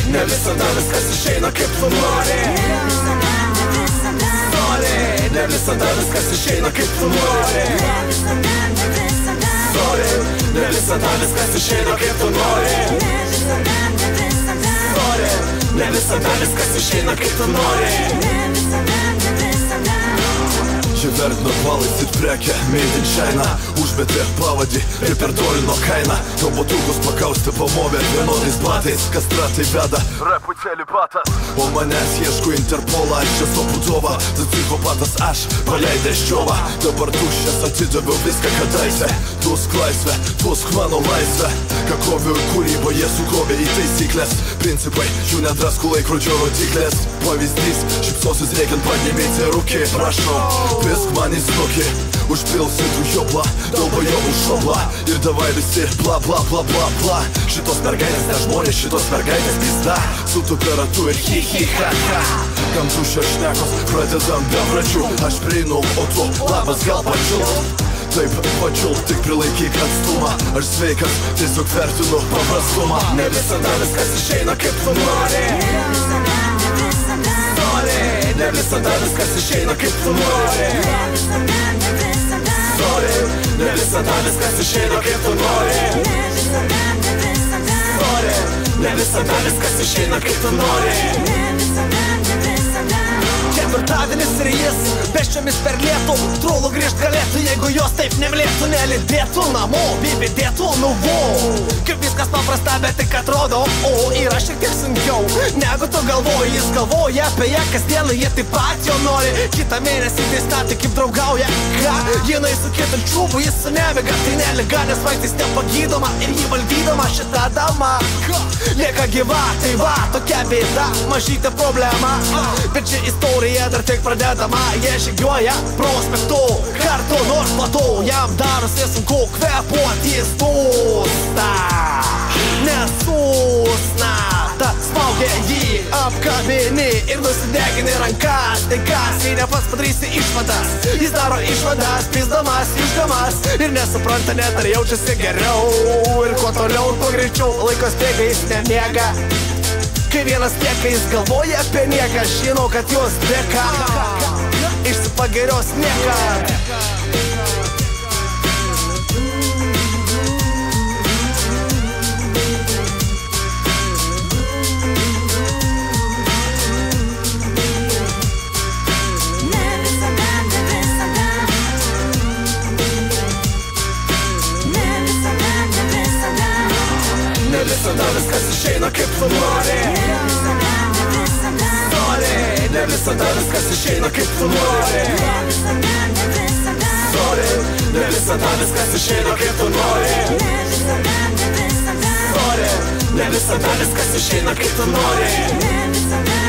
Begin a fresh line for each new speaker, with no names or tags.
Ne visada viskas išeina kaip tu nori. Ne visada viskas išeina kaip tu nori. Ne visada viskas išeina kaip tu nori. Ne visada viskas išeina kaip tu nori.
Jie vertina balais ir prekę Made in China. Užmetė pavadį ir perdolino kainą. Robotukus pakausti pamovė vienodais batais. Kastratai veda rapui celibatas. O manęs ieško Interpolą. Aš esu Budova, tas psichopatas aš paleidęs džiovą. Dabar tuščias atidaviau viską kadaise. Tusk laisvę, tusk mano laisvę. Kakovio ir kūryba jie sukrovė į taisyklės. Principai, jų nedrasko laikrodžio rodiklės. Pavyzdys, šipsosis reikiant padėmėti rūkį. Prašau, pisk man į snukį. Užpilsi tu joblą, dalba jo užšoblą. Ir davai visi bla bla bla bla bla. Šitos mergaitės ne žmonės, šitos mergaitės pizda. Su tu peratu ir hi hi ha ha. Kam tuščios šnekos, pradedam be pradžių. Aš prieinu, o tu labas gal pačiulk. Taip, pačiulk, tik prilaikyk atstumą. Aš sveikas, tiesiog vertinu paprastumą.
Ne visada viskas išeina kaip tu nori. Ne visada viskas išeina kaip tu nori. Ne visada viskas išeina kaip tu nori. Ne visada viskas išeina kaip tu nori. Ketvirtadienis ir jis pėsčiomis per lietų. Trolų grįžt galėtų, jeigu jos taip nemlėtų. Nelidėtų namo, bibidėtų nuvo. Kaip viskas paprasta, bet tik atrodo. O yra šiek tiek sunkiau negu tu galvoji. Jis galvoja apie ją kasdieną, jie taip pat jo nori. Kitą mėnesį tai statai kaip draugauja. Ką? Jinai su kitu čiūbu, jis su nemiga. Tai neliga, nes vaistais nepagydoma. Ir jį valdydama šitą damą lieka gyva, tai va, tokia bėda. Mažytė problema, bet ši istorija dar tik pradedama. Jie žygiuoja prospektu kartu, nors matau, jam darosi sunku kvėpuoti. Jis dūsta, nesusna. Ta smaugia jį, apkabini ir nusidegini rankas. Tai kas, jei ne pats padarysi išvadas. Jis daro išvadas, pizdamas, išgamas. Ir nesupranta net ar jaučiasi geriau. Ir kuo toliau, tuo greičiau. Laikos bėga, jis nemiega. Kai vienas tieka, jis galvoja apie nieką. Žinau, kad jos dėka išsipagerios niekad. Ne visada viskas išeina kaip tu nori. Ne visada viskas išeina kaip tu nori. Ne visada viskas išeina kaip tu nori. Ne visada viskas išeina kaip tu nori.